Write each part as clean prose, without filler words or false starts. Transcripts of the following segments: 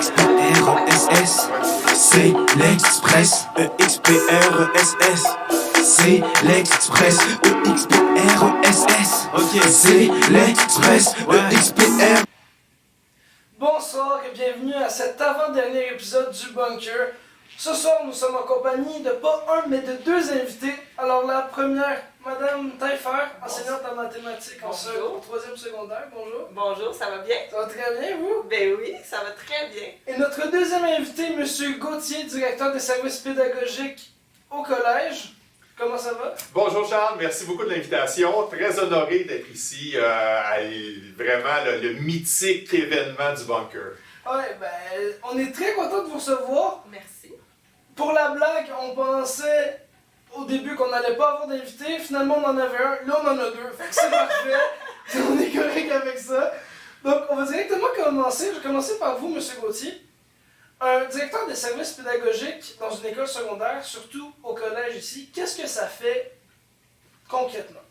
E-X-P-R-E-S-S, c'est l'Express. E-X-P-R-E-S-S, c'est l'Express. E-X-P-R-E-S-S, ok, c'est l'Express. E-X-P-R. Bonsoir et bienvenue à cet avant-dernier épisode du Bunker. Ce soir, nous sommes en compagnie de pas un, mais de deux invités. Alors la première, Madame Taillefer, enseignante en mathématiques en troisième secondaire. Bonjour. Bonjour, ça va bien? Ça va très bien, vous? Ben oui, ça va très bien. Et notre deuxième invité, Monsieur Gauthier, directeur des services pédagogiques au collège. Comment ça va? Bonjour Charles, merci beaucoup de l'invitation. Très honoré d'être ici à vraiment le mythique événement du Bunker. Ouais, ben, on est très content de vous recevoir. Merci. Pour la blague, on pensait au début qu'on n'allait pas avoir d'invité. Finalement, on en avait un. Là, on en a deux. Fait que c'est parfait. On est correct avec ça. Donc, on va directement commencer. Je vais commencer par vous, M. Gauthier. Un directeur des services pédagogiques dans une école secondaire, surtout au collège ici, qu'est-ce que ça fait concrètement?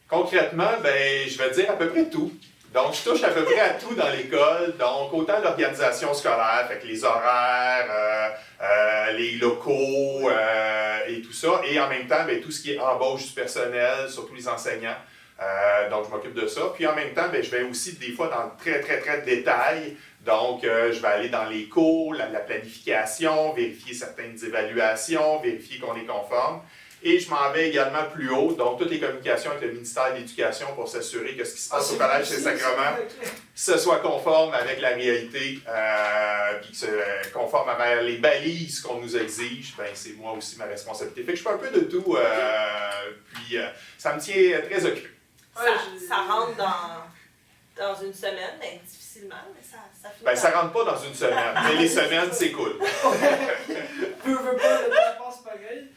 Concrètement, ben, je vais dire à peu près tout. Donc, je touche à peu près à tout dans l'école. Donc, autant l'organisation scolaire, fait que les horaires, les locaux et tout ça. Et en même temps, ben, tout ce qui est embauche du personnel, surtout les enseignants. Donc, je m'occupe de ça. Puis en même temps, ben, je vais aussi des fois dans le très détail. Donc, je vais aller dans les cours, la planification, vérifier certaines évaluations, vérifier qu'on est conforme. Et je m'en vais également plus haut, donc toutes les communications avec le ministère de l'Éducation pour s'assurer que ce qui se passe au Collège Saint-Sacrement, ce soit conforme avec la réalité, puis que c'est conforme avec les balises qu'on nous exige. Ben, c'est moi aussi ma responsabilité. Fait que je fais un peu de tout, puis ça me tient très occupé. Ça rentre dans une semaine, mais difficilement, mais ça finit. Ben, ça rentre pas dans une semaine, mais les semaines, c'est cool. Peu pas, le temps passe pareil.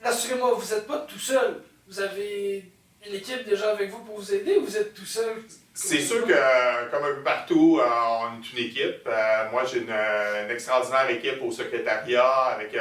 Rassurez-moi, vous n'êtes pas tout seul. Vous avez une équipe déjà avec vous pour vous aider ou vous êtes tout seul? C'est sûr que, comme un peu partout, on est une équipe. Moi, j'ai une extraordinaire équipe au secrétariat avec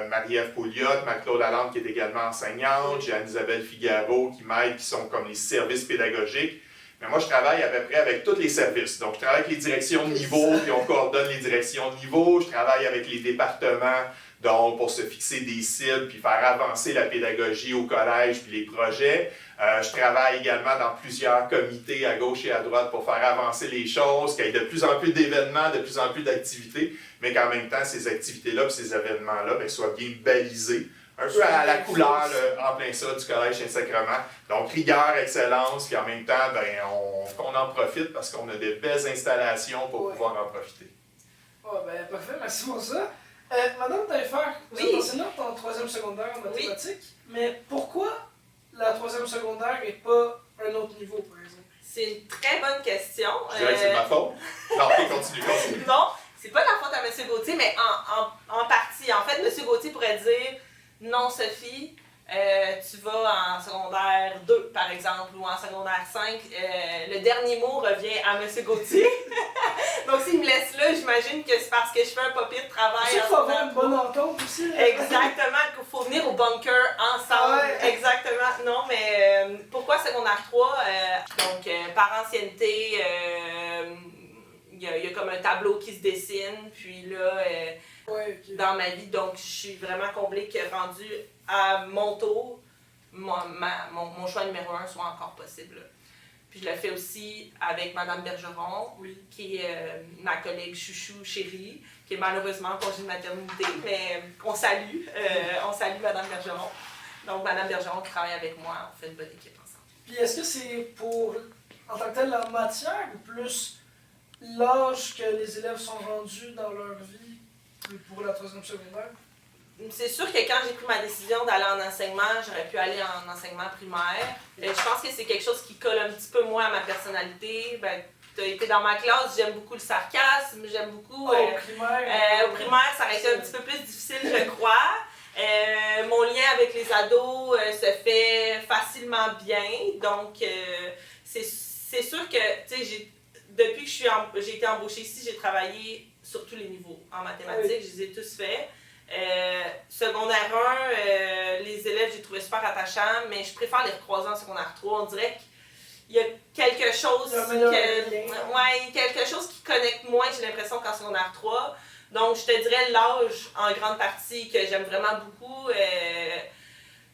Marie-Ève Pouliot, Marie-Claude Lalande qui est également enseignante, j'ai Anne-Isabelle Figaro qui m'aide, qui sont comme les services pédagogiques. Mais moi, je travaille à peu près avec tous les services. Donc, je travaille avec les directions de niveau, puis on coordonne les directions de niveau. Je travaille avec les départements, donc pour se fixer des cibles, puis faire avancer la pédagogie au collège, puis les projets. Je travaille également dans plusieurs comités à gauche et à droite pour faire avancer les choses, qu'il y ait de plus en plus d'événements, de plus en plus d'activités, mais qu'en même temps, ces activités-là, puis ces événements-là, bien, soient bien balisés. Un peu à la couleur, en plein ça, du Collège Saint-Sacrement. Donc, rigueur, excellence, puis en même temps, ben, on en profite parce qu'on a de belles installations pour pouvoir en profiter. Oh, ben, parfait, merci pour ça. Madame Taillefer, vous êtes enseignante en troisième secondaire en mathématiques, mais pourquoi la troisième secondaire et pas un autre niveau, par exemple? C'est une très bonne question. Je dirais que c'est de ma faute. Non, ok, continue. Non, c'est pas de la faute à M. Gauthier, mais en partie. En fait, M. Gauthier pourrait dire « Non, Sophie, tu vas en secondaire 2, par exemple, ou en secondaire 5. Le dernier mot revient à M. Gauthier. » Donc, s'il me laisse là, j'imagine que c'est parce que je fais un pas pire travail. Il faut avoir une bonne entente aussi. Exactement, qu'il faut venir au bunker ensemble. Ouais. Exactement. Non, mais pourquoi secondaire 3? Donc, par ancienneté, il y a comme un tableau qui se dessine, puis là, dans ma vie, donc je suis vraiment comblée que rendu à mon tour, mon choix numéro 1 soit encore possible. Puis je le fais aussi avec Mme Bergeron, qui est ma collègue chouchou chérie, qui est malheureusement en congé de maternité, mais on salue Mme Bergeron. Donc Mme Bergeron qui travaille avec moi, on fait une bonne équipe ensemble. Puis est-ce que c'est pour, en tant que tel, la matière ou plus l'âge que les élèves sont rendus dans leur vie pour la troisième secondaire? C'est sûr que quand j'ai pris ma décision d'aller en enseignement, j'aurais pu aller en enseignement primaire. Je pense que c'est quelque chose qui colle un petit peu moins à ma personnalité. Ben, tu as été dans ma classe, j'aime beaucoup le sarcasme, j'aime beaucoup... Au primaire, ça aurait été un petit peu plus difficile, je crois. Mon lien avec les ados se fait facilement bien. Donc, c'est sûr que, tu sais, depuis que j'ai été embauchée ici, j'ai travaillé sur tous les niveaux en mathématiques, je les ai tous faits. Secondaire 1, les élèves, j'ai trouvé super attachants, mais je préfère les recroiser en secondaire 3. On dirait il y a quelque chose Il quelque chose qui connecte moins, j'ai l'impression, qu'en secondaire 3. Donc, je te dirais l'âge en grande partie que j'aime vraiment beaucoup.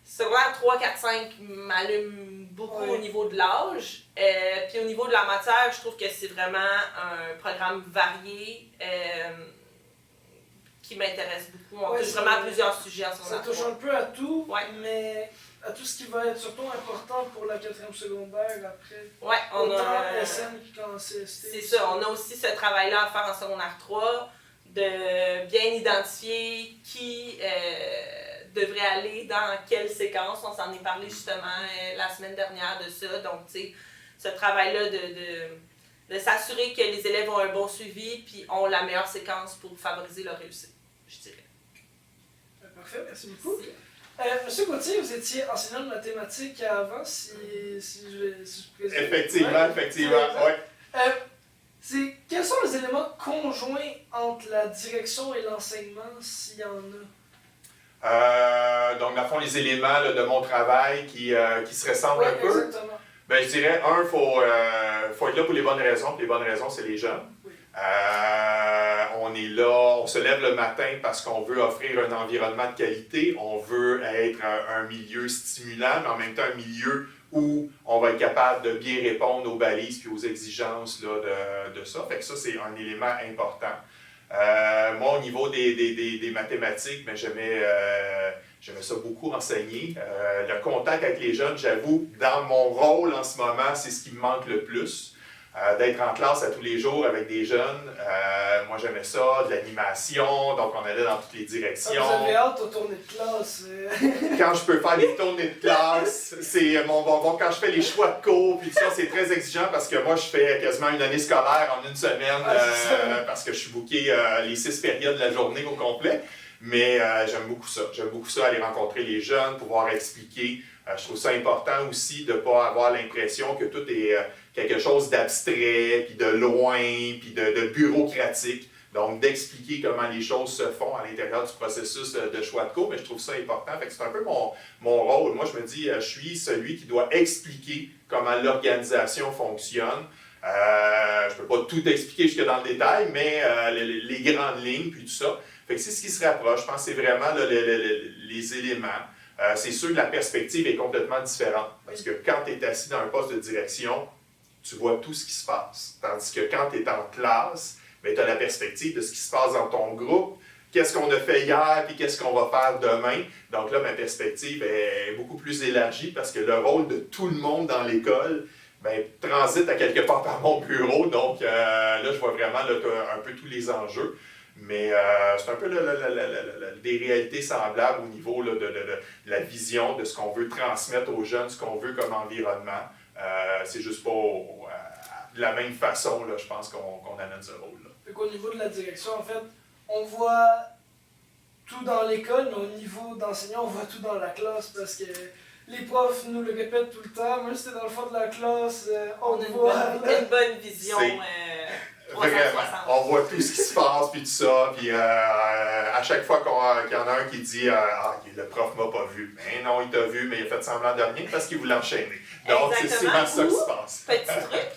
Secondaire 3, 4, 5 m'allume beaucoup au niveau de l'âge. Puis au niveau de la matière, je trouve que c'est vraiment un programme varié qui m'intéresse beaucoup. On touche vraiment à plusieurs sujets en secondaire 3. Ça touche un peu à tout, mais à tout ce qui va être surtout important pour la 4e secondaire après. Ouais, on a SM qu'en CST. C'est ça, on a aussi ce travail-là à faire en secondaire 3, de bien identifier qui devrait aller dans quelle séquence. On s'en est parlé justement la semaine dernière de ça. Donc, tu sais, ce travail-là de s'assurer que les élèves ont un bon suivi puis ont la meilleure séquence pour favoriser leur réussite, je dirais. Parfait, merci beaucoup. Monsieur Gauthier, vous étiez enseignant de mathématiques avant, si je présente. Effectivement, oui. Quels sont les éléments conjoints entre la direction et l'enseignement, s'il y en a? Donc, dans le fond, les éléments là, de mon travail qui se ressemblent un peu. Exactement. Ben, je dirais, il faut être là pour les bonnes raisons. Puis les bonnes raisons, c'est les jeunes. Oui. On est là, on se lève le matin parce qu'on veut offrir un environnement de qualité. On veut être un milieu stimulant, mais en même temps un milieu où on va être capable de bien répondre aux balises et aux exigences là, de ça. Fait que ça, c'est un élément important. Moi, au niveau des mathématiques, ben, j'aimais ça beaucoup enseigner. Le contact avec les jeunes, j'avoue, dans mon rôle en ce moment, c'est ce qui me manque le plus. D'être en classe à tous les jours avec des jeunes. Moi, j'aimais ça, de l'animation, donc on allait dans toutes les directions. Vous avez hâte aux tournées de classe. Quand je peux faire des tournées de classe, c'est mon bonbon. Quand je fais les choix de cours, puis ça, c'est très exigeant parce que moi, je fais quasiment une année scolaire en une semaine parce que je suis booké les 6 périodes de la journée au complet. Mais j'aime beaucoup ça. J'aime beaucoup ça, aller rencontrer les jeunes, pouvoir expliquer. Je trouve ça important aussi de ne pas avoir l'impression que tout est quelque chose d'abstrait, puis de loin, puis de bureaucratique. Donc, d'expliquer comment les choses se font à l'intérieur du processus de choix de cours, mais je trouve ça important. Fait que c'est un peu mon rôle. Moi, je me dis, je suis celui qui doit expliquer comment l'organisation fonctionne. Je ne peux pas tout expliquer jusque dans le détail, mais les grandes lignes, puis tout ça. Fait que c'est ce qui se rapproche. Je pense que c'est vraiment là, les éléments. C'est sûr que la perspective est complètement différente. Parce que quand tu es assis dans un poste de direction, tu vois tout ce qui se passe. Tandis que quand tu es en classe, tu as la perspective de ce qui se passe dans ton groupe. Qu'est-ce qu'on a fait hier, puis qu'est-ce qu'on va faire demain. Donc là, ma perspective est beaucoup plus élargie parce que le rôle de tout le monde dans l'école transite à quelque part par mon bureau. Donc là, je vois vraiment là, un peu tous les enjeux. Mais c'est un peu des réalités semblables au niveau là, de la vision de ce qu'on veut transmettre aux jeunes, ce qu'on veut comme environnement. C'est juste pas de la même façon, là, je pense, qu'on amène ce rôle-là. Fait qu'au niveau de la direction, en fait, on voit tout dans l'école, mais au niveau d'enseignant, on voit tout dans la classe parce que les profs nous le répètent tout le temps. Même si t'es dans le fond de la classe, on voit une bonne vision. Vraiment, on voit tout ce qui se passe, puis tout ça, puis à chaque fois qu'il y en a un qui dit le prof m'a pas vu. Ben non, il t'a vu, mais il a fait semblant de rien parce qu'il voulait enchaîner. Donc, c'est souvent ça qui se passe. Petit truc,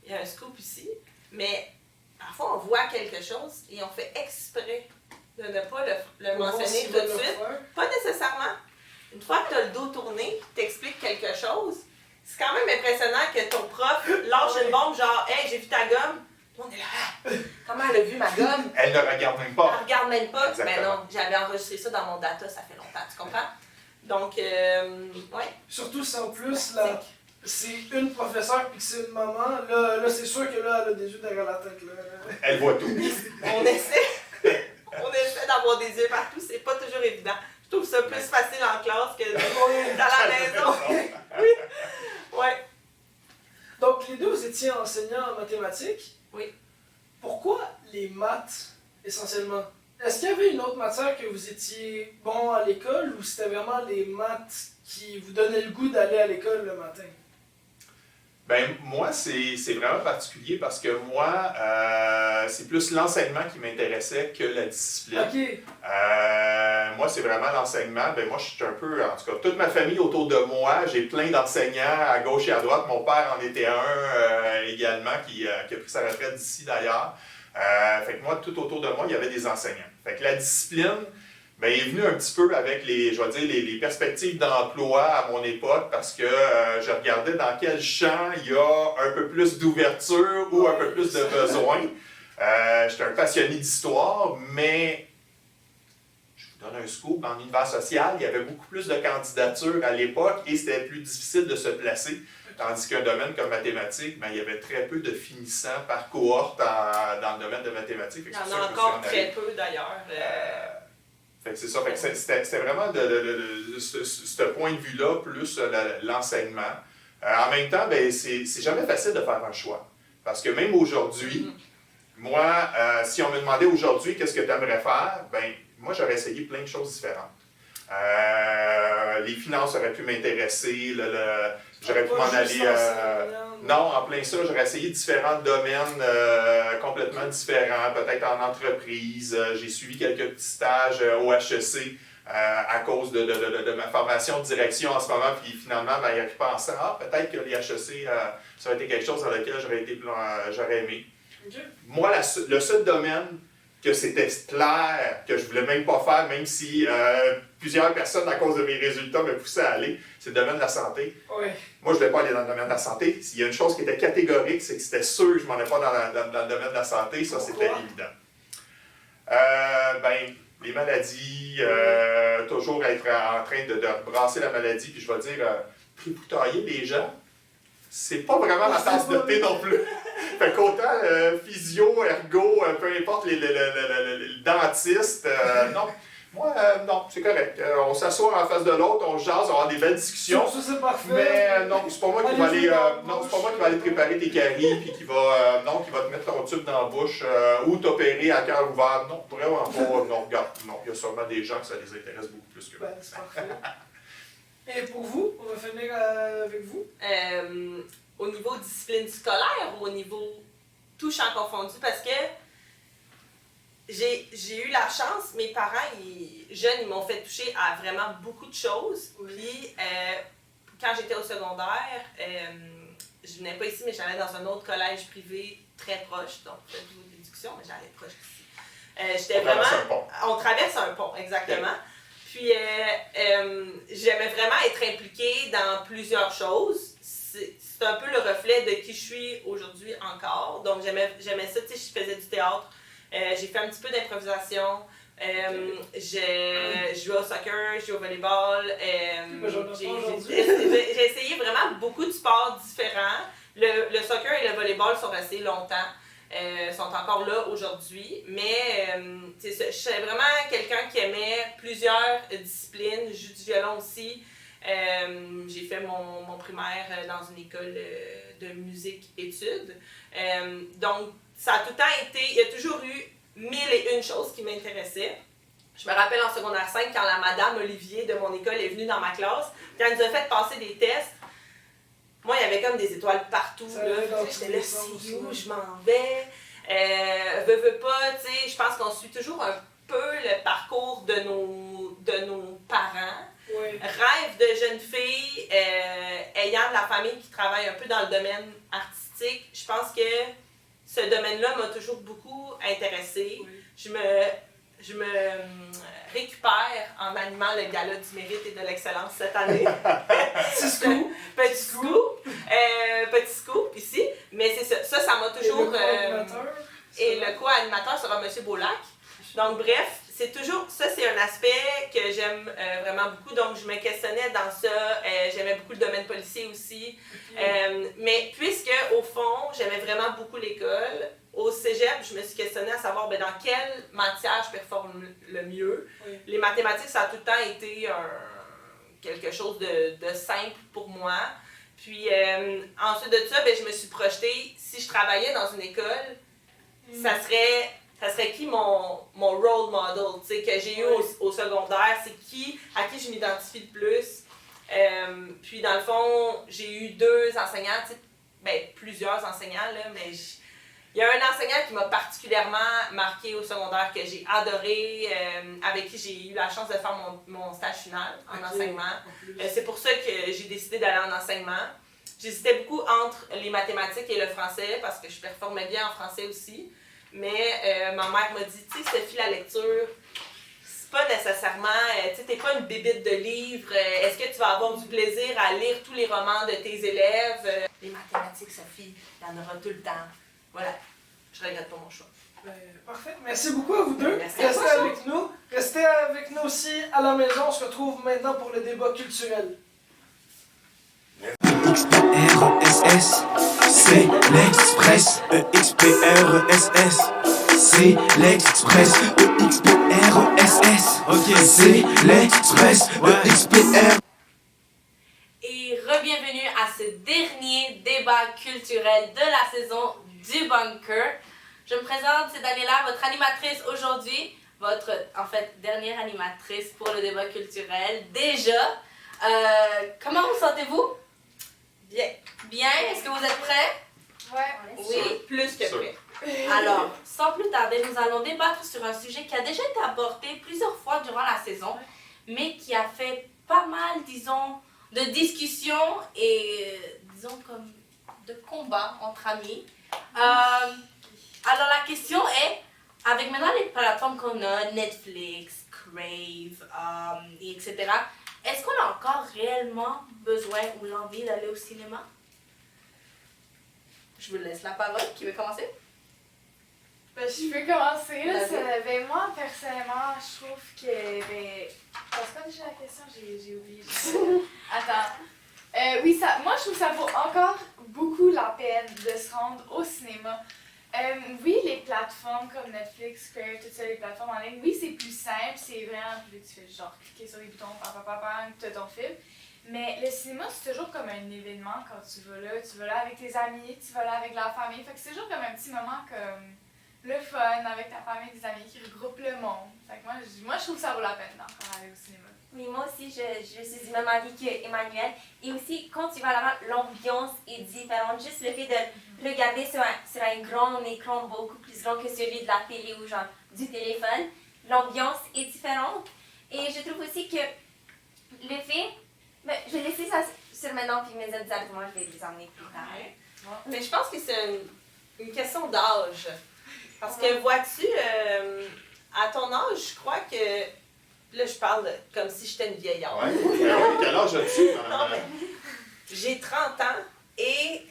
il y a un scoop ici, mais parfois on voit quelque chose et on fait exprès de ne pas le mentionner tout de suite. Pas nécessairement. Une fois que tu as le dos tourné, tu expliques quelque chose, c'est quand même impressionnant que ton prof lâche une bombe genre « Hey, j'ai vu ta gomme ». On est là, comment elle a vu ma gomme? Elle ne regarde même pas. Elle regarde même pas. Exactement. Mais non, j'avais enregistré ça dans mon data, ça fait longtemps, tu comprends? Donc, ouais. Surtout si en plus, c'est une professeure puis que c'est une maman, là c'est sûr que là, elle a des yeux derrière la tête. Là. Elle voit tout. On essaie d'avoir des yeux partout, c'est pas toujours évident. Je trouve ça plus facile en classe que dans la maison. Oui. Ouais. Donc, les deux, vous étiez enseignants en mathématiques. Oui. Pourquoi les maths, essentiellement? Est-ce qu'il y avait une autre matière que vous étiez bon à l'école ou c'était vraiment les maths qui vous donnaient le goût d'aller à l'école le matin? Ben moi, c'est vraiment particulier parce que moi, c'est plus l'enseignement qui m'intéressait que la discipline. OK. moi, c'est vraiment l'enseignement. Ben, moi, je suis un peu, en tout cas, toute ma famille autour de moi, j'ai plein d'enseignants à gauche et à droite. Mon père en était un également, qui a pris sa retraite d'ici d'ailleurs. Fait que moi, tout autour de moi, il y avait des enseignants. Fait que la discipline, ben, est venue un petit peu avec les perspectives d'emploi à mon époque, parce que je regardais dans quel champ il y a un peu plus d'ouverture ou un peu plus de besoin. J'étais un passionné d'histoire, mais je vous donne un scoop, dans l'univers social, il y avait beaucoup plus de candidatures à l'époque et c'était plus difficile de se placer. Tandis qu'un domaine comme mathématiques, ben, il y avait très peu de finissants par cohorte dans le domaine de mathématiques. Il y en a encore très peu d'ailleurs. Fait que c'est ça. Fait que c'était vraiment ce point de vue-là, plus l'enseignement. En même temps, ben, c'est jamais facile de faire un choix. Parce que même aujourd'hui, moi, si on me demandait aujourd'hui qu'est-ce que tu aimerais faire, ben, moi, j'aurais essayé plein de choses différentes. Les finances auraient pu m'intéresser, j'aurais pu m'en aller... non, en plein ça, j'aurais essayé différents domaines complètement différents, peut-être en entreprise. J'ai suivi quelques petits stages au HEC à cause de ma formation de direction en ce moment, puis finalement, ben, il y a pensé, peut-être que les HEC, ça aurait été quelque chose dans lequel j'aurais aimé. Okay. Moi, le seul domaine que c'était clair, que je voulais même pas faire, même si plusieurs personnes, à cause de mes résultats, me poussaient à aller, c'est le domaine de la santé. Oui. Moi, je ne voulais pas aller dans le domaine de la santé. S'il y a une chose qui était catégorique, c'est que c'était sûr que je ne m'en allais pas dans le domaine de la santé. Ça, c'était évident. Ben, les maladies, toujours être en train de brasser la maladie, puis je vais dire, tripoutailler les gens, c'est pas vraiment ma tasse de thé non plus. Fait qu'autant physio, ergo, peu importe, le dentiste, non. Moi, non, c'est correct. On s'assoit en face de l'autre, on jase, on va avoir des belles discussions. Ça, c'est parfait. Mais non, c'est pas moi qui va aller, non, c'est pas moi qui va aller préparer tes caries puis qui va te mettre ton tube dans la bouche ou t'opérer à cœur ouvert. Non, vraiment pas. Non, regarde, non, il y a sûrement des gens que ça les intéresse beaucoup plus que moi. Ben, c'est parfait. Et pour vous, on va finir avec vous. Au niveau discipline scolaire ou au niveau tout champ confondu, parce que j'ai eu la chance, mes parents, jeunes, ils m'ont fait toucher à vraiment beaucoup de choses. Oui. Puis, quand j'étais au secondaire, je venais pas ici, mais j'allais dans un autre collège privé très proche, donc pas de l'éducation, mais j'allais proche d'ici. On traverse un pont, exactement. Puis, j'aimais vraiment être impliquée dans plusieurs choses. C'est un peu le reflet de qui je suis aujourd'hui encore. Donc, j'aimais ça. Tu sais, je faisais du théâtre. J'ai fait un petit peu d'improvisation. J'ai joué au soccer, j'ai joué au volleyball. J'ai essayé vraiment beaucoup de sports différents. Le soccer et le volleyball sont restés longtemps. Sont encore là aujourd'hui. Mais je suis vraiment quelqu'un qui aimait plusieurs disciplines. Je joue du violon aussi. J'ai fait mon primaire dans une école de musique-études. Donc, ça a tout le temps été... Il y a toujours eu 1001 choses qui m'intéressaient. Je me rappelle en secondaire 5, quand la madame Olivier de mon école est venue dans ma classe, quand elle nous a fait passer des tests, moi, il y avait comme des étoiles partout. J'étais là, c'est où je m'en vais? Veux pas, tu sais, je pense qu'on suit toujours un peu le parcours de nos parents. Oui. Rêve de jeune fille, ayant de la famille qui travaille un peu dans le domaine artistique, je pense que ce domaine-là m'a toujours beaucoup intéressée. Oui. Je me récupère en animant le gala du mérite et de l'excellence cette année. Petit scoop. Petit scoop ici. Mais c'est ça. Ça m'a toujours... Et le co-animateur sera M. Beaulac. Donc bref, c'est toujours... Ça, c'est un aspect que j'aime vraiment beaucoup. Donc je me questionnais dans ça. J'aimais beaucoup le domaine policier aussi. Okay. Mais puisque, au fond, j'aimais vraiment beaucoup l'école, au cégep, je me suis questionnée à savoir dans quelle matière je performe le mieux. Oui. Les mathématiques, ça a tout le temps été quelque chose de simple pour moi. Puis ensuite de ça, je me suis projetée, si je travaillais dans une école, ça serait qui mon role model, tu sais, que j'ai eu au secondaire, c'est à qui je m'identifie le plus. Puis dans le fond, j'ai eu 2 enseignants, plusieurs enseignants, là, mais Il y a un enseignant qui m'a particulièrement marqué au secondaire, que j'ai adoré, avec qui j'ai eu la chance de faire mon stage final en enseignement. C'est pour ça que j'ai décidé d'aller en enseignement. J'hésitais beaucoup entre les mathématiques et le français, parce que je performais bien en français aussi. Mais ma mère m'a dit, tu sais, Sophie, la lecture, c'est pas nécessairement, tu sais, t'es pas une bébite de livres. Est-ce que tu vas avoir du plaisir à lire tous les romans de tes élèves? Les mathématiques, Sophie, il y en aura tout le temps. Voilà, je regrette pas mon choix. Parfait. Merci beaucoup à vous deux. Merci Restez avec nous. Restez avec nous aussi à la maison. On se retrouve maintenant pour le débat culturel. XPRESS, c'est l'Express. EXPRESS, c'est l'Express. EXPRESS, ok, c'est l'Express. EXPR. Et re-bienvenue à ce dernier débat culturel de la saison du Bunker. Je me présente, c'est Daniela, votre animatrice aujourd'hui, votre, en fait, dernière animatrice pour le débat culturel. Déjà, comment vous sentez-vous? Bien. Bien, est-ce que vous êtes prêts? Ouais. Oui. Plus que prêt. Alors, sans plus tarder, nous allons débattre sur un sujet qui a déjà été abordé plusieurs fois durant la saison, mais qui a fait pas mal, disons, de discussions et, disons, comme de combats entre amis. Alors, la question est, avec maintenant les plateformes qu'on a, Netflix, Crave, etc., est-ce qu'on a encore réellement besoin ou l'envie d'aller au cinéma? Je vous laisse la parole. Qui veut commencer? Ben, je peux commencer. Là, Vas-y. ben, moi, personnellement, je trouve que... Ben, c'est pas déjà la question, j'ai oublié. Attends. Oui, moi, je trouve que ça vaut encore beaucoup la peine de se rendre au cinéma. Oui, les plateformes comme Netflix, Crave, toutes ça, les plateformes en ligne, oui, c'est plus simple, c'est vraiment... Tu fais genre cliquer sur les boutons, tu as ton film. Mais le cinéma, c'est toujours comme un événement quand tu vas là avec tes amis, tu vas là avec la famille. Fait que c'est toujours comme un petit moment comme le fun avec ta famille, des amis qui regroupent le monde. Fait que moi, je trouve que ça vaut la peine d'encore aller au cinéma. Oui, moi aussi, je suis du même avis qu'Emmanuel. Et aussi, quand tu vas là-bas, l'ambiance est différente. Juste le fait de regarder sur un grand écran beaucoup plus grand que celui de la télé ou genre du téléphone, l'ambiance est différente. Et je trouve aussi que le fait... Ben, je vais laisser ça sur maintenant, puis mes autres arguments, je vais les emmener plus tard. Mais je pense que c'est une question d'âge. Parce que vois-tu, à ton âge, je crois que... Là, je parle comme si j'étais une vieillarde. Ouais. Quel âge as-tu? Non, mais j'ai 30 ans et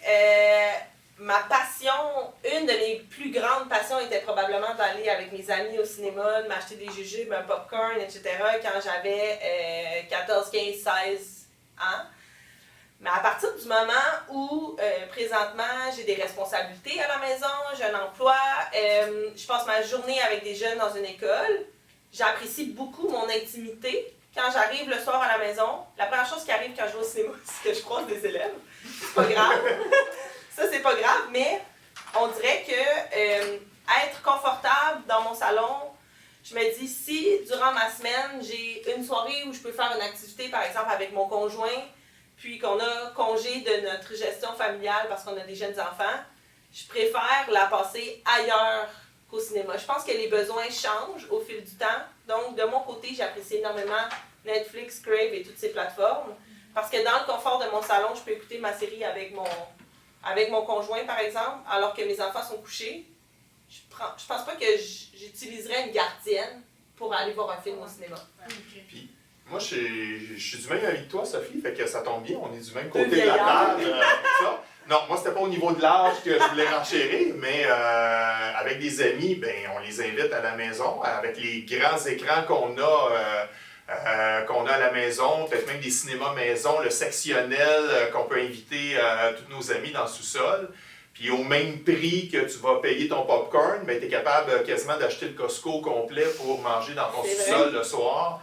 ma passion, une de mes plus grandes passions était probablement d'aller avec mes amis au cinéma, de m'acheter des jujubes, un popcorn, etc. quand j'avais 14, 15, 16 ans. Mais à partir du moment où, présentement, j'ai des responsabilités à la maison, j'ai un emploi, je passe ma journée avec des jeunes dans une école, j'apprécie beaucoup mon intimité. Quand j'arrive le soir à la maison, la première chose qui arrive quand je vais au cinéma, c'est que je croise des élèves. C'est pas grave. Ça, c'est pas grave, mais on dirait que être confortable dans mon salon, je me dis, si durant ma semaine, j'ai une soirée où je peux faire une activité, par exemple, avec mon conjoint, puis qu'on a congé de notre gestion familiale parce qu'on a des jeunes enfants, je préfère la passer ailleurs qu'au cinéma. Je pense que les besoins changent au fil du temps. Donc, de mon côté, j'apprécie énormément Netflix, Crave et toutes ces plateformes. Parce que dans le confort de mon salon, je peux écouter ma série avec mon conjoint, par exemple, alors que mes enfants sont couchés. Je pense pas que j'utiliserais une gardienne pour aller voir un film au cinéma. Puis, moi, je suis du même avis que toi, Sophie, fait que ça tombe bien, on est du même côté de la table. Ça. Non, moi, c'était pas au niveau de l'âge que je voulais renchérir, mais avec des amis, ben, on les invite à la maison, avec les grands écrans qu'on a à la maison, peut-être même des cinémas maison, le sectionnel qu'on peut inviter tous nos amis dans le sous-sol. Puis au même prix que tu vas payer ton popcorn, ben, tu es capable quasiment d'acheter le Costco complet pour manger dans ton sous-sol le soir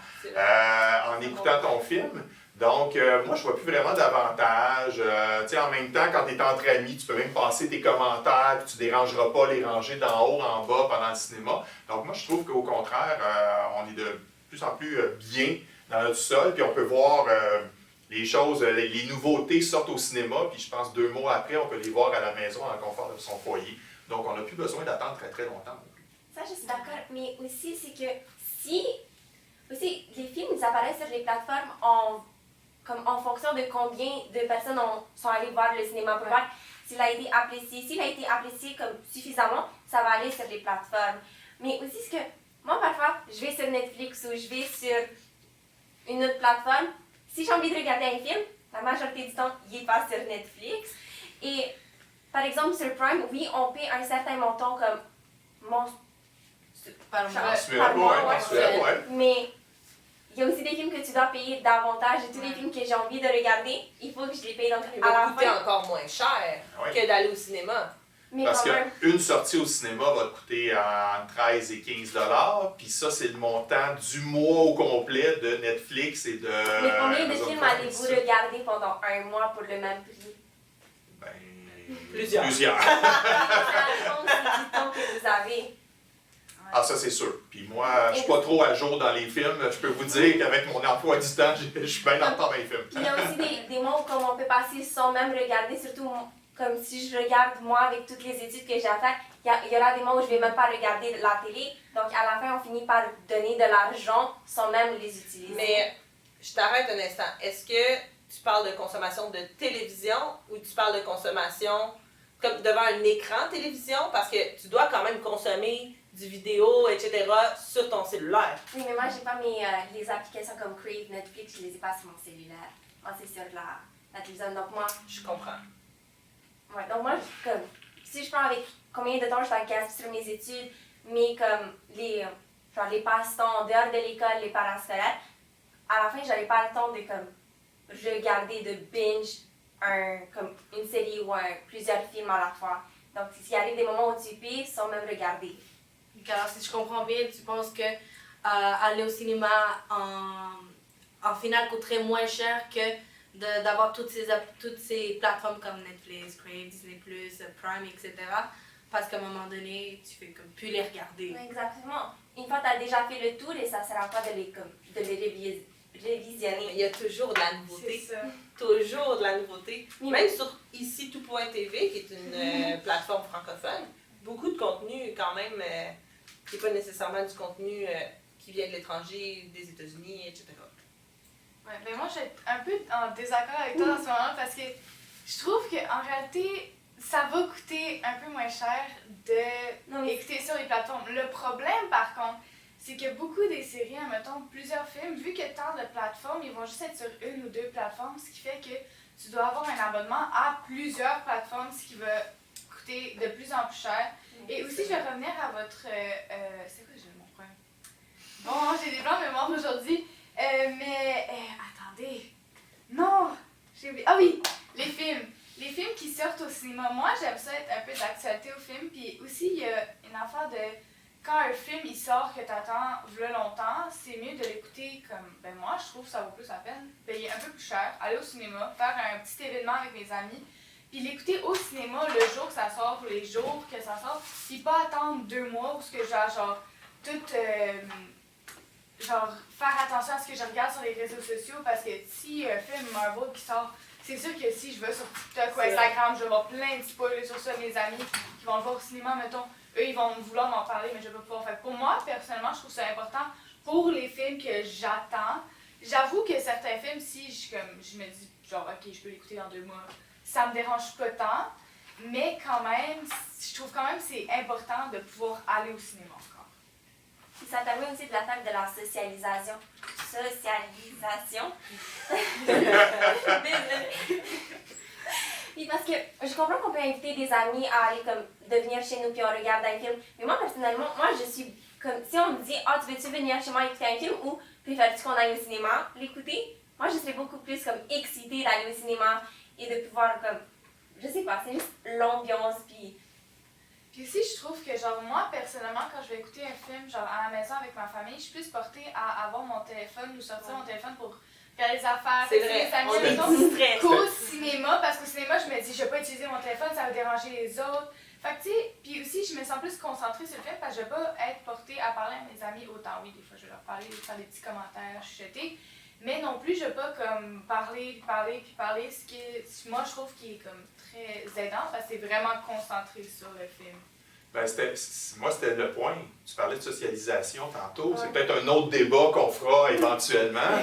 en écoutant ton film. Donc, moi, je ne vois plus vraiment d'avantage. Tu sais, en même temps, quand tu es entre amis, tu peux même passer tes commentaires, puis tu ne dérangeras pas les ranger d'en haut en bas pendant le cinéma. Donc, moi, je trouve qu'au contraire, on est de plus en plus bien dans notre sol, puis on peut voir les choses, les nouveautés sortent au cinéma, puis je pense 2 mois après, on peut les voir à la maison, dans le confort de son foyer. Donc, on n'a plus besoin d'attendre très, très longtemps. Ça, je suis d'accord. Mais aussi, c'est que si... Aussi, les films, ils apparaissent sur les plateformes comme en fonction de combien de personnes sont allées voir le cinéma pour voir s'il a été apprécié. S'il a été apprécié comme suffisamment, ça va aller sur les plateformes. Mais aussi, ce que... Moi, parfois, je vais sur Netflix ou je vais sur une autre plateforme. Si j'ai envie de regarder un film, la majorité du temps, il n'est pas sur Netflix. Et par exemple, sur Prime, oui, on paie un certain montant comme Par mois. Mensuel, ouais. Mais il y a aussi des films que tu dois payer davantage. Et tous les films que j'ai envie de regarder, il faut que je les paye. Donc, Il à va la coûter fin. encore moins cher Oui. que d'aller au cinéma. Mais Parce quand même. qu'une sortie au cinéma va te coûter entre 13 et 15 $, puis ça, c'est le montant du mois au complet de Netflix et de... Mais combien de Amazon films Prime, allez-vous ça. regarder pendant un mois pour le même prix? Ben, Plusieurs. Plusieurs. Ça dépend aussi du temps que vous avez. Ah, ça, c'est sûr. Puis moi, je suis pas trop à jour dans les films. Je peux vous dire qu'avec mon emploi du temps, je suis bien en retard dans les films. Il y a aussi des mois où comme on peut passer sans même regarder, surtout comme si je regarde moi avec toutes les études que j'ai à faire, il y aura des mois où je vais même pas regarder la télé. Donc à la fin, on finit par donner de l'argent sans même les utiliser. Mais je t'arrête un instant. Est-ce que tu parles de consommation de télévision ou tu parles de consommation comme devant un écran télévision? Parce que tu dois quand même consommer du vidéo, etc. sur ton cellulaire. Oui, mais moi, j'ai pas les applications comme Crave, Netflix, je les ai pas sur mon cellulaire. Moi, c'est sur la télévision. Donc moi, Je comprends. donc moi, comme, si je prends avec combien de temps je dois gaspiller sur mes études, mais comme les passe-temps en dehors de l'école, les parascolaires, à la fin, j'avais pas le temps de comme regarder, de binge comme une série ou plusieurs films à la fois. Donc, s'il arrive des moments où tu payes sans même regarder. Alors, si je comprends bien, tu penses que aller au cinéma en finale coûterait moins cher que d'avoir toutes ces plateformes comme Netflix, Crave, Disney+, Prime, etc. Parce qu'à un moment donné, tu fais comme plus les regarder. Oui, exactement. Une fois que tu as déjà fait le tour, et ça sert à quoi de les révisionner. Il y a toujours de la nouveauté. C'est ça. Toujours de la nouveauté. Oui, Même sur ici tout.tv, qui est une plateforme francophone, beaucoup de contenu quand même, qui n'est pas nécessairement du contenu qui vient de l'étranger, des États-Unis, etc. Ouais, ben moi, je suis un peu en désaccord avec toi en ce moment parce que je trouve qu'en réalité, ça va coûter un peu moins cher d'écouter sur les plateformes. Le problème, par contre, c'est que beaucoup des séries, mettons plusieurs films, vu que tant de plateformes, ils vont juste être sur une ou deux plateformes, ce qui fait que tu dois avoir un abonnement à plusieurs plateformes, ce qui va coûter de plus en plus cher. Et aussi, je vais revenir à votre... c'est quoi, j'ai mon point? Bon, j'ai des blancs de mémoire aujourd'hui. Attendez. Non! J'ai oublié. Ah oui! Les films. Les films qui sortent au cinéma. Moi, j'aime ça être un peu d'actualité au film. Puis aussi, il y a une affaire de... Quand un film il sort que t'attends longtemps, c'est mieux de l'écouter comme... Ben moi, je trouve que ça vaut plus la peine. Payer un peu plus cher, aller au cinéma, faire un petit événement avec mes amis, puis l'écouter au cinéma le jour que ça sort, les jours que ça sort, puis pas attendre 2 mois où ce que genre tout... genre, faire attention à ce que je regarde sur les réseaux sociaux parce que si un film Marvel qui sort, c'est sûr que si je vais sur TikTok ou Instagram, je vais avoir plein de spoilers sur ça, mes amis qui vont le voir au cinéma, mettons, eux ils vont vouloir m'en parler, mais je vais pas pouvoir faire. Pour moi, personnellement, je trouve ça important pour les films que j'attends. J'avoue que certains films, si je me dis, genre, ok, je peux l'écouter dans 2 mois, ça me dérange pas tant, mais quand même, je trouve quand même que c'est important de pouvoir aller au cinéma encore. Puis ça permet aussi de la faire de la socialisation. Désolée. Oui, parce que je comprends qu'on peut inviter des amis à aller de venir chez nous puis on regarde un film. Mais moi, personnellement, je suis comme... Si on me dit « Ah, tu veux-tu venir chez moi écouter un film » ou « Préfères-tu qu'on aille au cinéma l'écouter ?» Moi, je serais beaucoup plus comme excitée d'aller au cinéma et de pouvoir comme... Je sais pas, c'est juste l'ambiance puis... Puis aussi, je trouve que, genre, moi, personnellement, quand je vais écouter un film, genre, à la maison avec ma famille, je suis plus portée à avoir mon téléphone ou sortir mon téléphone pour faire les affaires. C'est vrai, les amis, on est mettons, distrait. qu'au cinéma, parce qu'au cinéma, je me dis, je vais pas utiliser mon téléphone, ça va déranger les autres. Fait que, tu sais, puis aussi, je me sens plus concentrée sur le film parce que je vais pas être portée à parler à mes amis autant. Oui, des fois, je vais leur parler, faire des petits commentaires, chuchoter. Mais non plus, je vais pas comme parler, ce qui est, moi, je trouve qui est comme très aidant parce que c'est vraiment concentré sur le film. Moi, c'était le point. Tu parlais de socialisation tantôt. C'est peut-être un autre débat qu'on fera éventuellement.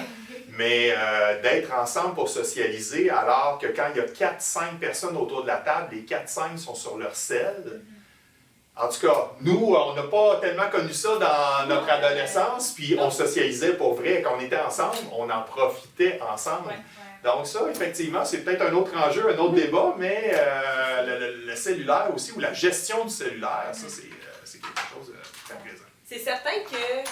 Mais d'être ensemble pour socialiser, alors que quand il y a 4-5 personnes autour de la table, les 4-5 sont sur leur selle. En tout cas, nous, on n'a pas tellement connu ça dans notre adolescence, puis on socialisait pour vrai. Quand on était ensemble, on en profitait ensemble. Donc ça, effectivement, c'est peut-être un autre enjeu, un autre débat, mais le cellulaire aussi, ou la gestion du cellulaire, ça, c'est quelque chose de très présent. C'est certain que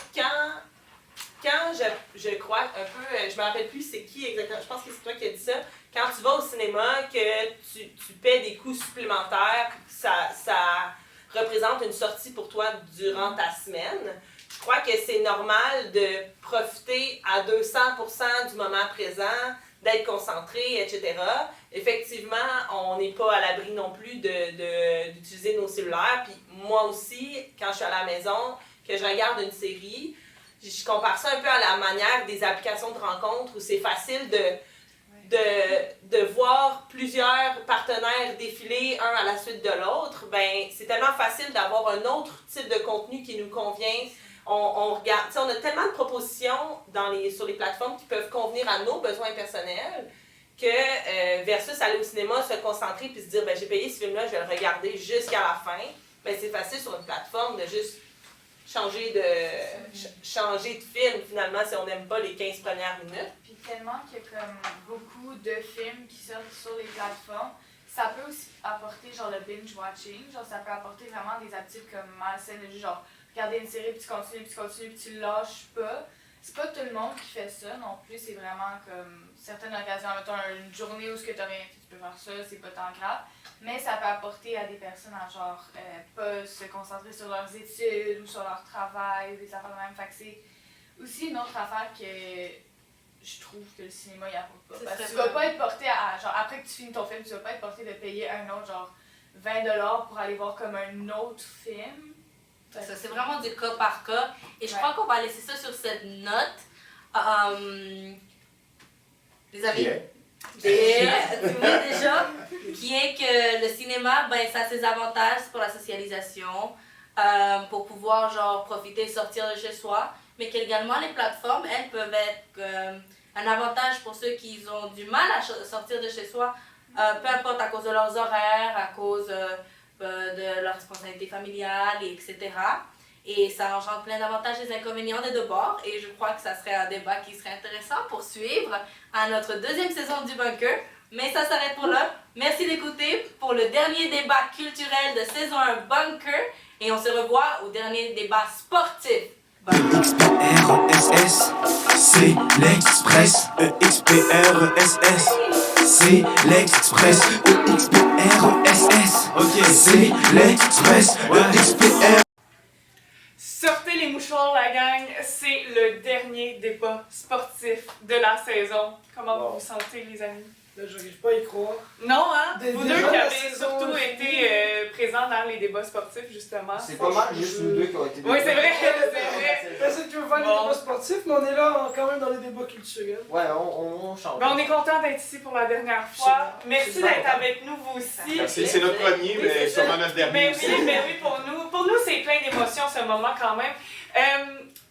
quand je crois un peu, je me rappelle plus c'est qui exactement, je pense que c'est toi qui as dit ça, quand tu vas au cinéma, que tu paies des coûts supplémentaires, ça représente une sortie pour toi durant ta semaine, je crois que c'est normal de profiter à 200% du moment présent, d'être concentré, etc. Effectivement, on n'est pas à l'abri non plus d'utiliser nos cellulaires. Puis moi aussi, quand je suis à la maison, que je regarde une série, je compare ça un peu à la manière des applications de rencontres où c'est facile de voir plusieurs partenaires défiler un à la suite de l'autre. Ben, c'est tellement facile d'avoir un autre type de contenu qui nous convient. On regarde, on a tellement de propositions sur les plateformes qui peuvent convenir à nos besoins personnels que versus aller au cinéma, se concentrer puis se dire ben, j'ai payé ce film-là, je vais le regarder jusqu'à la fin. Ben, c'est facile sur une plateforme de juste changer de film finalement si on n'aime pas les 15 premières minutes. Puis tellement qu'il y a comme beaucoup de films qui sortent sur les plateformes, ça peut aussi apporter genre le binge-watching, genre ça peut apporter vraiment des habitudes comme malsaines, genre regarder une série, puis tu continues, puis tu lâches pas. C'est pas tout le monde qui fait ça non plus, c'est vraiment comme certaines occasions, mettons une journée où tu n'as rien fait, tu peux faire ça, c'est pas tant grave. Mais ça peut apporter à des personnes à genre pas se concentrer sur leurs études ou sur leur travail ou des affaires de même. Fait que c'est aussi une autre affaire que je trouve que le cinéma y apporte pas. Parce que tu vas pas être porté à, genre après que tu finis ton film, tu vas pas être porté de payer un autre genre 20$ pour aller voir comme un autre film. Ça, c'est vraiment du cas par cas. Et je crois qu'on va laisser ça sur cette note. Les amis, tu vois déjà, qui est que le cinéma, ben, ça a ses avantages pour la socialisation, pour pouvoir genre profiter, sortir de chez soi, mais qu'également les plateformes, elles peuvent être un avantage pour ceux qui ont du mal à sortir de chez soi, peu importe à cause de leurs horaires, à cause de leur responsabilité familiale, etc. Et ça engendre plein d'avantages et d'inconvénients des deux bords. Et je crois que ça serait un débat qui serait intéressant pour suivre à notre deuxième saison du Bunker. Mais ça s'arrête pour là. Merci d'écouter pour le dernier débat culturel de saison 1 Bunker. Et on se revoit au dernier débat sportif. EXPRESS, c'est l'Express. EXPRESS, c'est l'Express. EXPRESS, ok, c'est l'Express. EXPRESS. Sortez les mouchoirs, la gang, c'est le dernier débat sportif de la saison. Comment vous vous sentez, les amis? Là, je n'arrive pas à y croire. Non, hein? Vous deux déjà qui la avez saison surtout finie. été présents dans les débats sportifs, justement. C'est pas mal, juste nous deux qui ont été. Oui, c'est vrai, c'est vrai. Personne qui veut faire les Bon. débats sportifs, mais on est là quand même dans les débats culturels. Ouais, on change. Ben, on est content d'être ici pour la dernière fois. Merci Super. d'être avec nous, vous aussi. Merci, c'est notre premier, Oui, mais c'est sûrement ça. notre dernier Mais aussi. oui, mais oui, pour nous. Pour nous, c'est plein d'émotions ce moment quand même.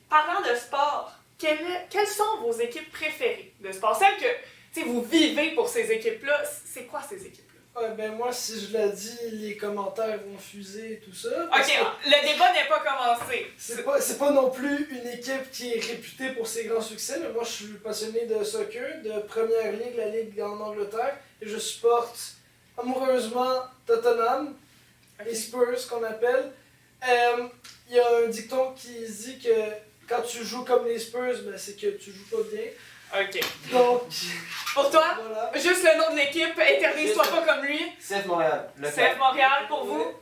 Parlant de sport, quelles sont vos équipes préférées de sport? Celles que vous vivez pour ces équipes-là, c'est quoi ces équipes-là? Ouais, ben moi, si je l'ai dit, les commentaires vont fuser et tout ça. parce Ok, que le débat n'est pas commencé. c'est pas non plus une équipe qui est réputée pour ses grands succès, mais moi je suis passionné de soccer, de Première Ligue, la Ligue en Angleterre, et je supporte amoureusement Tottenham, les Spurs qu'on appelle. Il y a un dicton qui dit que quand tu joues comme les Spurs, ben, c'est que tu joues pas bien. Ok. Donc, Pour toi, voilà. juste le nom de l'équipe, éternise-toi pas comme lui. CF Montréal. CF Montréal pour vous.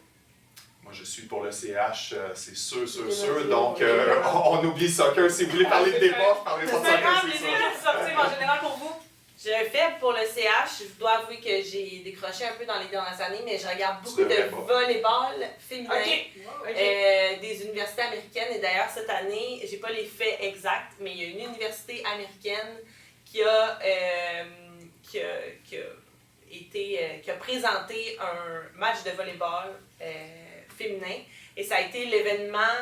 Moi, je suis pour le CH, c'est sûr. Ok, Donc, ok. on oublie le soccer. Si vous voulez parler de débat, je parlerai pas de C'est pas grave, soccer, les c'est sûr. équipes sportives en général pour vous. J'ai un faible pour le CH. Je dois avouer que j'ai décroché un peu dans les dernières années, mais je regarde beaucoup de devrais pas. volleyball féminin. Ok. Des universités américaines. Et d'ailleurs, cette année, j'ai pas les faits exacts, mais il y a une université américaine qui a présenté un match de volleyball féminin. Et ça a été l'événement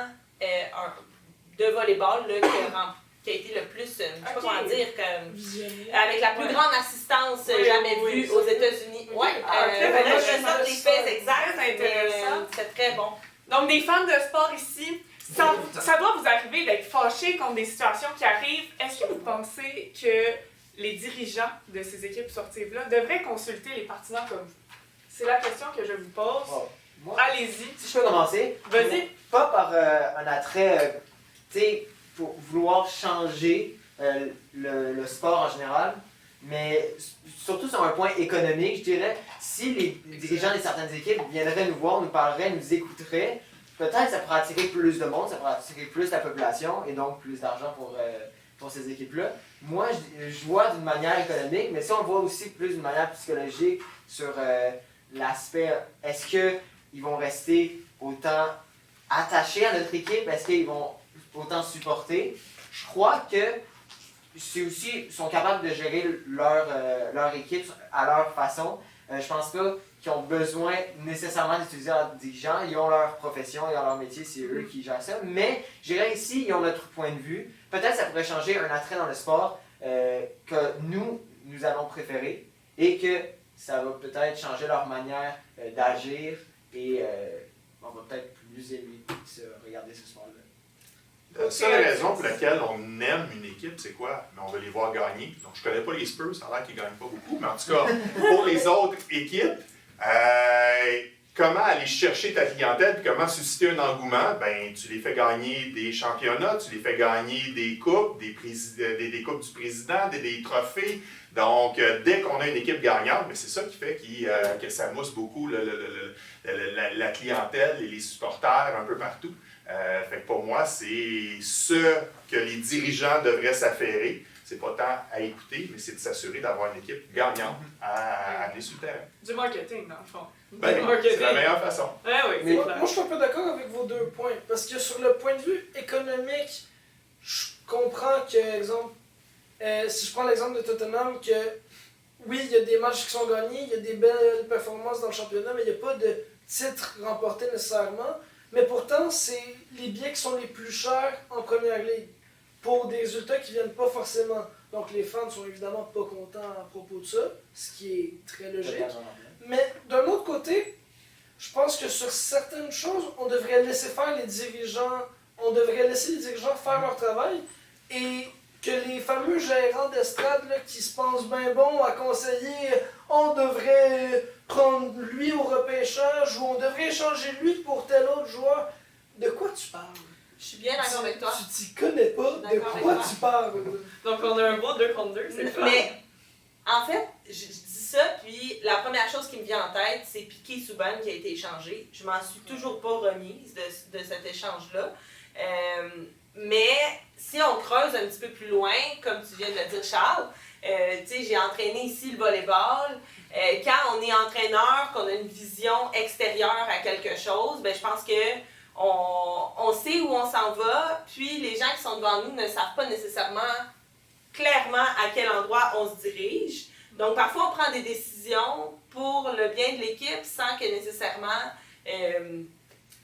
de volleyball là, qui a été le plus, je sais pas comment dire, avec la plus grande assistance jamais vue aux États-Unis. Ouais, là, je sors des faits exacts, Très intéressant. c'est très bon. Donc, des fans de sport ici, ça doit vous arriver d'être fâchés contre des situations qui arrivent. Est-ce que vous pensez que les dirigeants de ces équipes sportives-là devraient consulter les partisans comme vous? C'est la question que je vous pose. Oh, moi, Allez-y. si je peux commencer, Vas-y. pas par un attrait, tu sais, pour vouloir changer le sport en général, mais surtout sur un point économique, je dirais, si les dirigeants de certaines équipes viendraient nous voir, nous parleraient, nous écouteraient, peut-être ça pourrait attirer plus de monde, ça pourrait attirer plus la population et donc plus d'argent pour ces équipes-là. Moi, je vois d'une manière économique, mais si on le voit aussi plus d'une manière psychologique sur l'aspect, est-ce qu'ils vont rester autant attachés à notre équipe, est-ce qu'ils vont autant supporter? Je crois que c'est aussi, ils sont capables de gérer leur équipe à leur façon. Je pense pas qu'ils ont besoin nécessairement d'utiliser leurs dirigeants. Ils ont leur profession, ils ont leur métier, c'est eux qui gèrent ça. Mais je dirais ici, ils ont notre point de vue. Peut-être ça pourrait changer un attrait dans le sport que nous allons préférer et que ça va peut-être changer leur manière d'agir et on va peut-être plus aimer regarder ce sport-là. La seule raison pour laquelle on aime une équipe, c'est quoi? Mais on veut les voir gagner. Donc, je connais pas les Spurs, ça a l'air qu'ils ne gagnent pas beaucoup, mais en tout cas, pour les autres équipes, comment aller chercher ta clientèle et comment susciter un engouement? Ben, tu les fais gagner des championnats, tu les fais gagner des coupes, des coupes du président, des trophées. Donc, dès qu'on a une équipe gagnante, mais c'est ça qui fait que ça mousse beaucoup la clientèle et les supporters un peu partout. Fait que pour moi, c'est ce que les dirigeants devraient s'affairer. C'est pas tant à écouter, mais c'est de s'assurer d'avoir une équipe gagnante à amener sur le terrain. Du marketing, dans le fond. Ben, c'est la meilleure façon. Ouais, oui, c'est Moi, clair. je suis un peu d'accord avec vos deux points. Parce que sur le point de vue économique, je comprends que, exemple, si je prends l'exemple de Tottenham, que oui, il y a des matchs qui sont gagnés, il y a des belles performances dans le championnat, mais il n'y a pas de titre remporté nécessairement. Mais pourtant, c'est les billets qui sont les plus chers en première ligue pour des résultats qui ne viennent pas forcément. Donc les fans sont évidemment pas contents à propos de ça, ce qui est très logique. Mais d'un autre côté, je pense que sur certaines choses, on devrait laisser faire les dirigeants, on devrait laisser les dirigeants faire leur travail et que les fameux gérants d'estrade là, qui se pensent bien bons à conseiller, on devrait prendre lui au repêchage ou on devrait échanger lui pour tel autre joueur. De quoi tu parles? Je suis bien d'accord avec toi. Tu t'y connais pas, de D'accord avec quoi toi. tu parles? Donc, on a un beau 2 contre 2, c'est fun. Mais en fait, je dis ça, puis la première chose qui me vient en tête, c'est Piqué Souban qui a été échangé. Je m'en suis toujours pas remise de cet échange-là. Mais si on creuse un petit peu plus loin, comme tu viens de le dire, Charles, tu sais, j'ai entraîné ici le volleyball. Quand on est entraîneur, qu'on a une vision extérieure à quelque chose, ben, je pense que on sait où on s'en va, puis les gens qui sont devant nous ne savent pas nécessairement clairement à quel endroit on se dirige. Donc, parfois, on prend des décisions pour le bien de l'équipe sans que nécessairement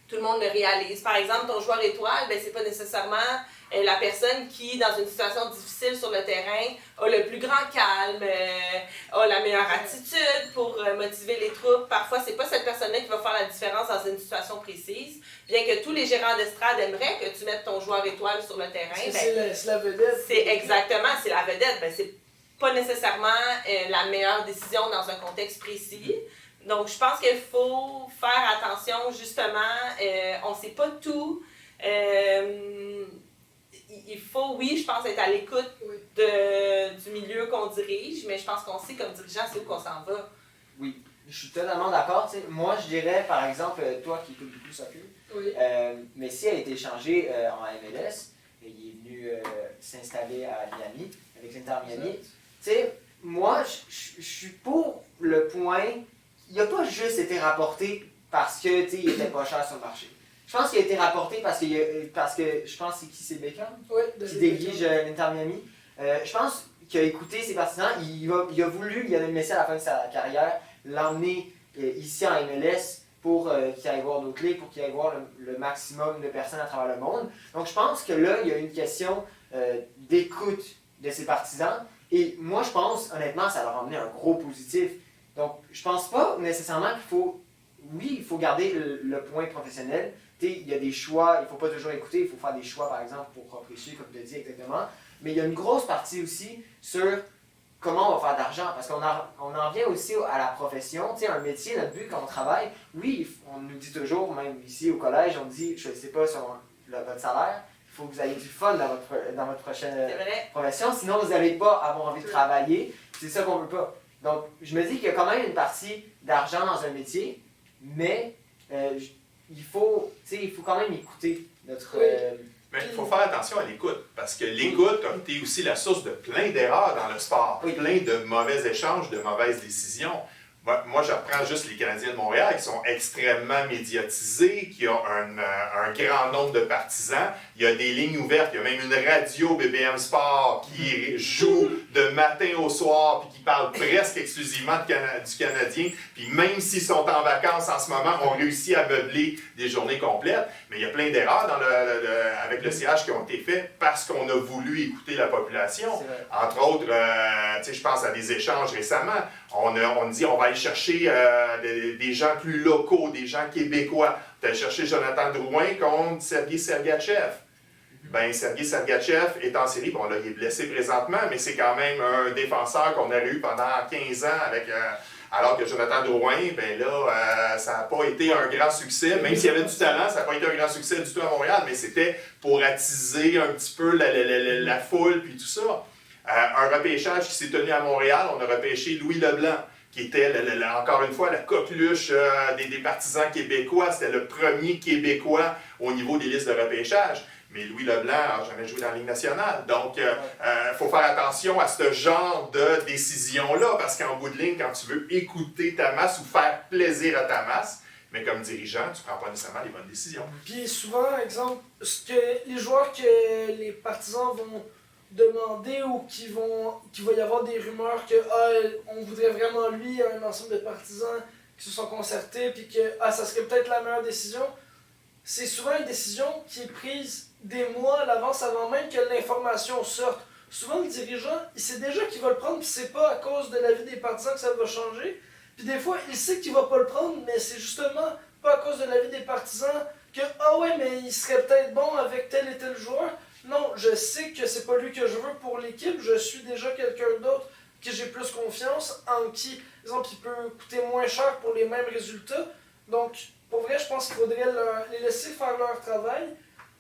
tout le monde le réalise. Par exemple, ton joueur étoile, ben, c'est pas nécessairement la personne qui, dans une situation difficile sur le terrain, a le plus grand calme, a la meilleure attitude pour motiver les troupes. Parfois, c'est pas cette personne-là qui va faire la différence dans une situation précise. Bien que tous les gérants d'estrade aimeraient que tu mettes ton joueur étoile sur le terrain. C'est la vedette. C'est exactement, c'est la vedette. Ben, c'est pas nécessairement la meilleure décision dans un contexte précis. Donc, je pense qu'il faut faire attention, justement, on sait pas tout. Il faut, oui, je pense, être à l'écoute du milieu qu'on dirige, mais je pense qu'on sait comme dirigeant, c'est où qu'on s'en va. Oui, je suis totalement d'accord. Tu sais, moi, je dirais, par exemple, toi qui écoutes beaucoup le soccer, Messi a été échangé en MLS. Et il est venu s'installer à Miami, avec l'Inter Miami. Tu sais, moi, je suis pour le point. Il n'a pas juste été rapporté parce que, tu sais, il était pas cher sur le marché. Je pense qu'il a été rapporté parce que je pense que c'est Beckham qui dirige l'Inter Miami. Je pense qu'il a écouté ses partisans. Il a voulu, il a Messi à la fin de sa carrière, l'emmener ici en MLS pour qu'ils aillent voir d'autres ligues, pour qu'ils aillent voir le maximum de personnes à travers le monde. Donc je pense que là, il y a une question d'écoute de ces partisans. Et moi, je pense, honnêtement, ça leur a amené un gros positif. Donc, je pense pas nécessairement qu'il faut... Oui, il faut garder le point professionnel. Tu sais, il y a des choix, il faut pas toujours écouter, il faut faire des choix, par exemple, pour prêcher, comme tu as dit exactement. Mais il y a une grosse partie aussi sur comment on va faire d'argent. Parce qu'on en vient aussi à la profession. Tu sais, un métier, notre but quand on travaille, oui, on nous dit toujours, même ici au collège, on dit, je ne sais pas sur votre salaire, il faut que vous ayez du fun dans votre prochaine profession, sinon vous n'allez pas avoir envie de travailler. C'est ça qu'on veut pas. Donc, je me dis qu'il y a quand même une partie d'argent dans un métier, mais il faut quand même écouter notre... Mais il faut faire attention à l'écoute, parce que l'écoute a été aussi la source de plein d'erreurs dans le sport, plein de mauvais échanges, de mauvaises décisions. Moi, je reprends juste les Canadiens de Montréal qui sont extrêmement médiatisés, qui ont un grand nombre de partisans. Il y a des lignes ouvertes, il y a même une radio BBM Sport qui joue de matin au soir puis qui parle presque exclusivement du Canadien. Puis même s'ils sont en vacances en ce moment, on réussit à meubler des journées complètes. Mais il y a plein d'erreurs avec le CH qui ont été faites parce qu'on a voulu écouter la population. Entre autres, je pense à des échanges récemment. On dit on va aller chercher des gens plus locaux, des gens québécois. On allé chercher Jonathan Drouin contre Sergei Sergachev. Ben, Sergei Sergachev est en série. Bon, là, il est blessé présentement, mais c'est quand même un défenseur qu'on a eu pendant 15 ans alors que Jonathan Drouin, ben là, ça n'a pas été un grand succès. Même s'il y avait du talent, ça n'a pas été un grand succès du tout à Montréal, mais c'était pour attiser un petit peu la foule puis tout ça. Un repêchage qui s'est tenu à Montréal, on a repêché Louis Leblanc, qui était, encore une fois, la coqueluche des partisans québécois. C'était le premier Québécois au niveau des listes de repêchage. Mais Louis Leblanc n'a jamais joué dans la Ligue nationale. Donc, il faut faire attention à ce genre de décision-là, parce qu'en bout de ligne, quand tu veux écouter ta masse ou faire plaisir à ta masse, mais comme dirigeant, tu ne prends pas nécessairement les bonnes décisions. Puis souvent, exemple, les joueurs que les partisans vont demander ou qu'il va y avoir des rumeurs que on voudrait vraiment lui, un ensemble de partisans qui se sont concertés, puis que ça serait peut-être la meilleure décision, c'est souvent une décision qui est prise des mois à l'avance avant même que l'information sorte. Souvent, le dirigeant, il sait déjà qu'il va le prendre, puis c'est pas à cause de l'avis des partisans que ça va changer. Puis des fois, il sait qu'il va pas le prendre, mais c'est justement pas à cause de l'avis des partisans que mais il serait peut-être bon avec tel et tel joueur. Non, je sais que c'est pas lui que je veux pour l'équipe, je suis déjà quelqu'un d'autre que j'ai plus confiance, en qui, par exemple, il peut coûter moins cher pour les mêmes résultats. Donc, pour vrai, je pense qu'il faudrait les laisser faire leur travail,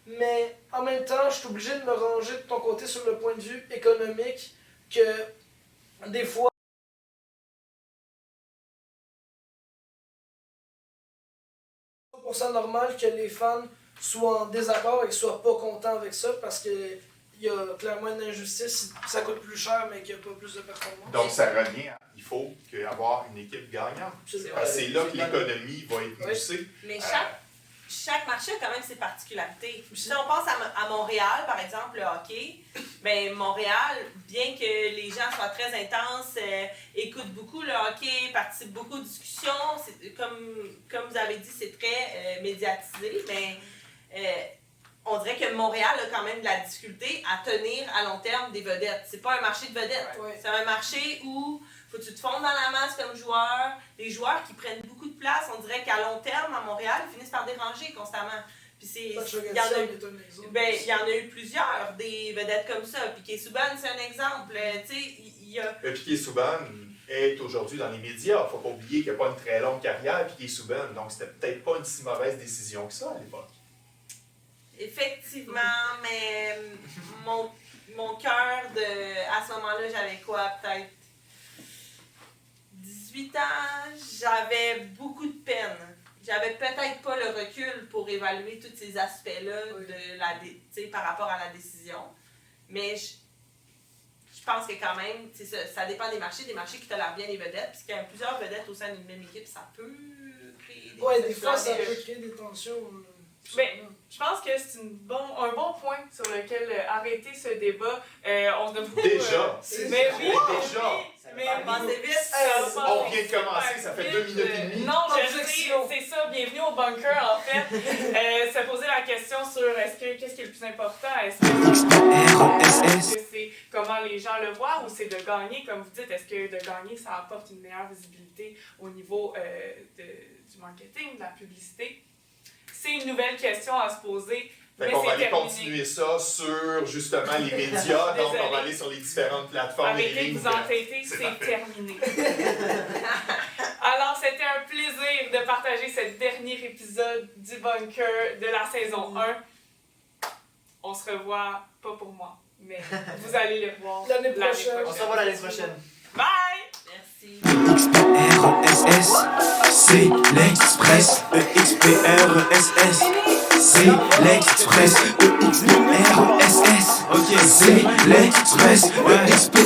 mais en même temps, je suis obligé de me ranger de ton côté sur le point de vue économique, que des fois, c'est normal que les fans soient en désaccord et qu'ils soient pas contents avec ça, parce que il y a clairement une injustice, ça coûte plus cher mais qu'il n'y a pas plus de performance. Donc ça revient, il faut avoir une équipe gagnante. C'est là que l'économie va être poussée. Mais chaque marché a quand même ses particularités. Si on pense à Montréal, par exemple, le hockey, ben Montréal, bien que les gens soient très intenses, écoutent beaucoup le hockey, participent beaucoup aux discussions, comme vous avez dit, c'est très médiatisé, mais on dirait que Montréal a quand même de la difficulté à tenir à long terme des vedettes. C'est pas un marché de vedettes. Ouais. C'est un marché où faut que tu te fondes dans la masse comme joueur. Des joueurs qui prennent beaucoup de place, on dirait qu'à long terme, à Montréal, ils finissent par déranger constamment. Puis il y en a eu plusieurs, des vedettes comme ça. Piquet Souban, c'est un exemple. Piquet Souban est aujourd'hui dans les médias. Il ne faut pas oublier qu'il n'a pas une très longue carrière, Piquet Souban. Donc, c'était peut-être pas une si mauvaise décision que ça à l'époque. Effectivement, mais mon cœur à ce moment-là, j'avais quoi, peut-être 18 ans, j'avais beaucoup de peine. J'avais peut-être pas le recul pour évaluer tous ces aspects-là par rapport à la décision. Mais je pense que quand même, ça dépend des marchés qui tolèrent bien les vedettes. Puis qu'il y a plusieurs vedettes au sein d'une même équipe, ça peut créer des fois, ça peut créer des tensions. Mais je pense que c'est un bon point sur lequel arrêter ce débat. On a beaucoup, déjà! Mais oui, déjà! Mais pensez vite, On vient de commencer, ça fait 2 minutes et demie. Non, je sais, c'est ça. Bienvenue au bunker, en fait. Se poser la question sur qu'est-ce qui est le plus important? Est-ce que c'est comment les gens le voient ou c'est de gagner, comme vous dites? Est-ce que de gagner, ça apporte une meilleure visibilité au niveau du marketing, de la publicité? C'est une nouvelle question à se poser. Fait qu'on va aller continuer ça sur justement les médias, donc on va aller sur les différentes plateformes. Arrêtez de vous entêter, c'est terminé. Alors, c'était un plaisir de partager ce dernier épisode du Bunker de la saison 1. On se revoit, pas pour moi, mais vous allez le revoir l'année prochaine. On se revoit l'année prochaine. Bye! Merci. XPRESS, c'est l'Express. XPRESS, c'est l'Express. XPRESS, ok, c'est l'Express.